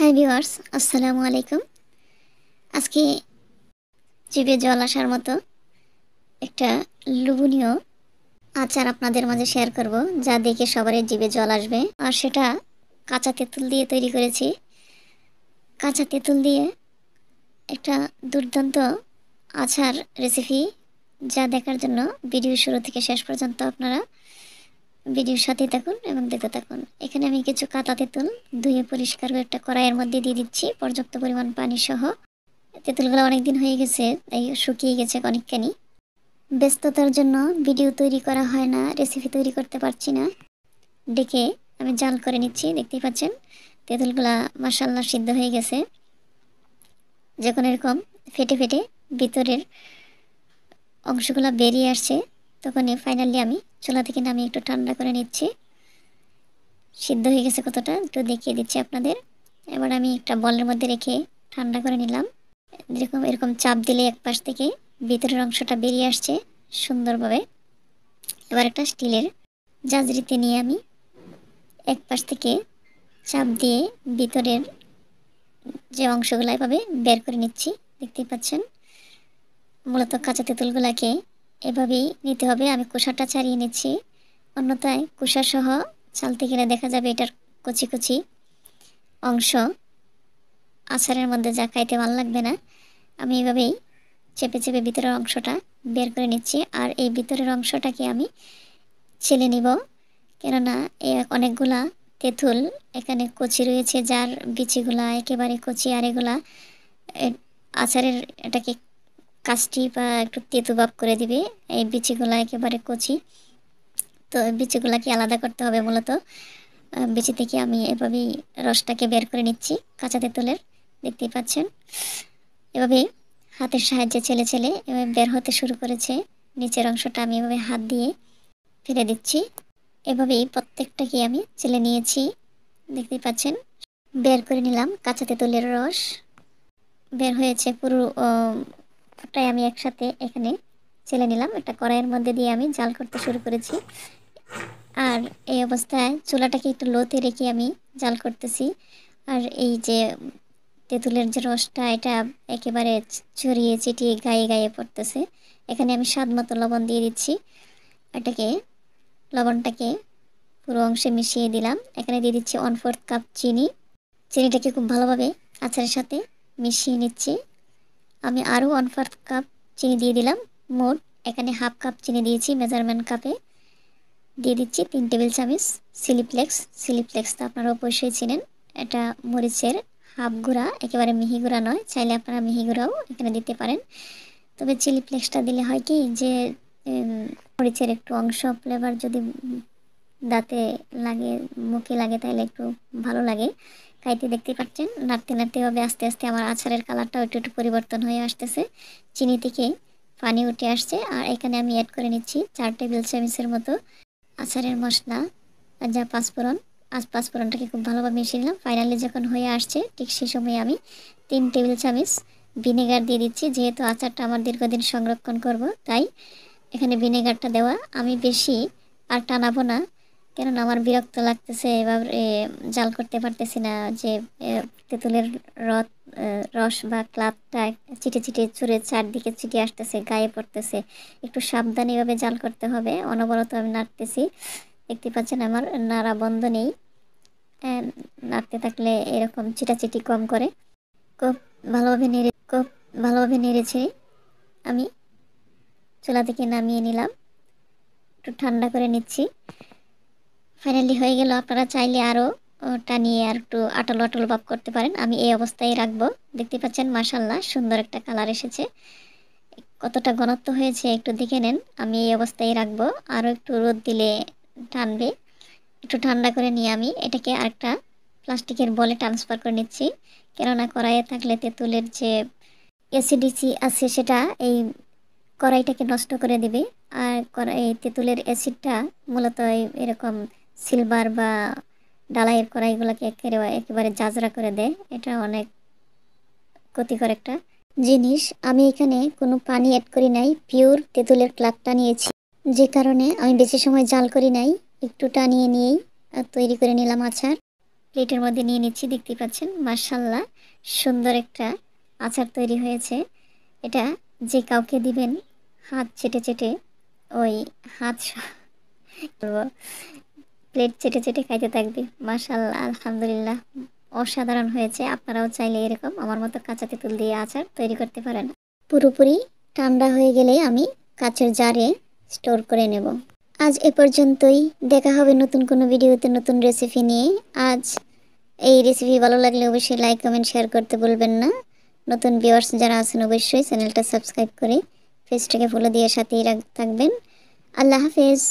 Hi viewers, আসসালামু আলাইকুম। আজকে জিভে জল আসার মতো একটা লোভনীয় আচার আপনাদের মাঝে শেয়ার করব, যা দেখে সবারই জিভে জল আসবে। আর সেটা কাঁচা তেঁতুল দিয়ে তৈরি করেছি। কাঁচা তেঁতুল দিয়ে একটা দুর্দান্ত আচার রেসিপি, যা দেখার জন্য ভিডিও শুরু থেকে শেষ পর্যন্ত আপনারা ভিডিওর সাথেই থাকুন এবং দেখতে থাকুন। এখানে আমি কিছু কাঁচা তেঁতুল ধুয়ে পরিষ্কার করে একটা কড়াইয়ের মধ্যে দিয়ে দিচ্ছি পর্যাপ্ত পরিমাণ পানি সহ। তেঁতুলগুলো অনেক দিন হয়ে গেছে, তাই শুকিয়ে গেছে অনেকখানি। ব্যস্ততার জন্য ভিডিও তৈরি করা হয় না, রেসিপি তৈরি করতে পারছি না। ডেকে আমি জাল করে নিচ্ছি। দেখতেই পাচ্ছেন তেঁতুলগুলা মাশাআল্লাহ সিদ্ধ হয়ে গেছে। যখন এরকম ফেটে ফেটে ভিতরের অংশগুলো বেরিয়ে আসছে, তখনই ফাইনালি আমি চুলা থেকে নামিয়ে একটু ঠান্ডা করে নিচ্ছি। সিদ্ধ হয়ে গেছে কতটা একটু দেখিয়ে দিচ্ছি আপনাদের। এবার আমি একটা বলের মধ্যে রেখে ঠান্ডা করে নিলাম। এরকম চাপ দিলে এক পাশ থেকে ভিতরের অংশটা বেরিয়ে আসছে সুন্দরভাবে। এবার একটা স্টিলের জাজরিতে নিয়ে আমি এক পাশ থেকে চাপ দিয়ে ভিতরের যে অংশগুলো এভাবে বের করে নিচ্ছি। দেখতেই পাচ্ছেন মূলত কাঁচা তেঁতুলগুলাকে এভাবেই নিতে হবে। আমি খোসাটা ছাড়িয়ে নিচ্ছি, অন্যথায় খোসা সহ চালতে গেলে দেখা যাবে এটার কচি কচি অংশ আচারের মধ্যে যা খাইতে ভালো লাগবে না। আমি এভাবেই চেপে চেপে ভিতরের অংশটা বের করে নিচ্ছি। আর এই ভিতরের অংশটাকে আমি ছেলে নিব, কেননা অনেকগুলা তেঁতুল এখানে কচি রয়েছে, যার বিচিগুলা একেবারে কচি। আর এগুলা আচারের এটাকে কাস্টি বা একটু তেঁতু ভাব করে দিবে। এই বিচিগুলা একেবারে কচি, তো বিচিগুলাকে আলাদা করতে হবে। মূলত বিচি থেকে আমি এভাবেই রসটাকে বের করে নিচ্ছি কাঁচা তেঁতুলের। দেখতেই পাচ্ছেন এভাবে হাতের সাহায্যে ছেলে ছেলে এভাবে বের হতে শুরু করেছে। নিচের অংশটা আমি এভাবে হাত দিয়ে ফেলে দিচ্ছি। এভাবেই প্রত্যেকটাকে আমি চেলে নিয়েছি। দেখতেই পাচ্ছেন বের করে নিলাম। কাঁচা তেঁতুলের রস বের হয়েছে পুরোটাই আমি একসাথে এখানে চেলে নিলাম। একটা কড়াইয়ের মধ্যে দিয়ে আমি জাল করতে শুরু করেছি। আর এই অবস্থায় চুলাটাকে একটু লোতে রেখে আমি জাল করতেছি। আর এই যে তেঁতুলের যে রসটা, এটা একেবারে ছড়িয়ে ছিটিয়ে গায়ে গায়ে পড়তেছে। এখানে আমি স্বাদ মতো লবণ দিয়ে দিচ্ছি। এটাকে লবণটাকে পুরো অংশে মিশিয়ে দিলাম। এখানে দিয়ে দিচ্ছি 1/4 কাপ চিনি। চিনিটাকে খুব ভালোভাবে আচারের সাথে মিশিয়ে নিচ্ছি। আমি আরও 1/4 কাপ চিনি দিয়ে দিলাম। মোট এখানে হাফ কাপ চিনি দিয়েছি মেজারমেন্ট কাপে। দিয়ে দিচ্ছি 3 টেবিল চামচ চিলি ফ্লেক্স তো আপনারা অবশ্যই চিনেন। এটা মরিচের হাফ গুঁড়া, একেবারে মিহি গুঁড়া নয়। চাইলে আপনারা মিহি গুঁড়াও এখানে দিতে পারেন। তবে চিলি ফ্লেক্সটা দিলে হয় কি যে মরিচের একটু অংশ ফ্লেভার যদি দাঁতে লাগে, মুখে লাগে, তাহলে একটু ভালো লাগে খাইতে। দেখতে পাচ্ছেন নাড়তে নাড়তে হবে আস্তে আস্তে আমার আচারের কালারটাও একটু একটু পরিবর্তন হয়ে আসতেছে। চিনি থেকে পানি উঠে আসছে। আর এখানে আমি অ্যাড করে নিচ্ছি 4 টেবিল চামচের মতো আচারের মশলা, যা পাঁচফোড়ন। পাঁচফোড়নটাকে খুব ভালোভাবে মিশিয়ে নিলাম। ফাইনালি যখন হয়ে আসছে ঠিক সেই সময় আমি 3 টেবিল চামচ ভিনেগার দিয়ে দিচ্ছি। যেহেতু আচারটা আমার দীর্ঘদিন সংরক্ষণ করব, তাই এখানে ভিনেগারটা দেওয়া। আমি বেশি আর টানাবো না, কেননা আমার বিরক্ত লাগতেছে, এভাবে জাল করতে পারতেছি না। যে তেঁতুলের রস বা ক্লাবটা চিটে চিটে চুরে চারদিকে চিটে আসতেছে, গায়ে পড়তেছে। একটু সাবধানে এভাবে জাল করতে হবে। অনবরত আমি নাড়তেছি। দেখতে পাচ্ছেন আমার নাড়া বন্ধ নেই। নাড়তে থাকলে এরকম চিটাচিটি কম করে। খুব ভালোভাবে নেড়েছে আমি চুলা থেকে নামিয়ে নিলাম। একটু ঠান্ডা করে নিচ্ছি। ফাইনালি হয়ে গেল। আপনারা চাইলে আরও টানিয়ে আর একটু আটালো আটালো ভাব করতে পারেন। আমি এই অবস্থায় রাখবো। দেখতে পাচ্ছেন মাশাআল্লাহ সুন্দর একটা কালার এসেছে। কতটা ঘনত্ব হয়েছে একটু দেখে নেন। আমি এই অবস্থায় রাখবো, আরও একটু রোদ দিলে টানবে। একটু ঠান্ডা করে নিয়ে আমি এটাকে আরেকটা প্লাস্টিকের বলে ট্রান্সফার করে নিচ্ছি, কেননা কড়াইয়ে থাকলে তেঁতুলের যে অ্যাসিডিটি আছে সেটা এই কড়াইটাকে নষ্ট করে দেবে। আর এই তেঁতুলের অ্যাসিডটা মূলত এরকম সিলভার বা ডালাইয়ের কড়াইগুলোকে একেবারে জাজরা করে দেয়। এটা অনেক ক্ষতিকর একটা জিনিস। আমি এখানে কোনো পানি অ্যাড করি নাই, পিওর তেঁতুলের ক্লাবটা নিয়েছি, যে কারণে আমি বেশি সময় জাল করি নাই। একটু টানিয়ে নিয়েই তৈরি করে নিলাম আচার। প্লেটের মধ্যে নিয়ে নিচ্ছি। দেখতে পাচ্ছেন মাশাআল্লাহ সুন্দর একটা আচার তৈরি হয়েছে। এটা যে কাউকে দিবেন হাত চেটে চেটে ওই হাত প্লেট চেটে চেটে খাইতে থাকবে। মাশাআল্লাহ আলহামদুলিল্লাহ অসাধারণ হয়েছে। আপনারাও চাইলে এরকম আমার মতো কাঁচা তেঁতুল দিয়ে আচার তৈরি করতে পারেন। পুরোপুরি ঠান্ডা হয়ে গেলে আমি কাচের জারে স্টোর করে নেব। আজ এ পর্যন্তই। দেখা হবে নতুন কোনো ভিডিওতে নতুন রেসিপি নিয়ে। আজ এই রেসিপি ভালো লাগলে অবশ্যই লাইক কমেন্ট শেয়ার করতে ভুলবেন না। নতুন ভিউয়ার্স যারা আছেন অবশ্যই চ্যানেলটা সাবস্ক্রাইব করে পেজটাকে ফলো দিয়ে সাথেই থাকবেন। আল্লাহ হাফেজ।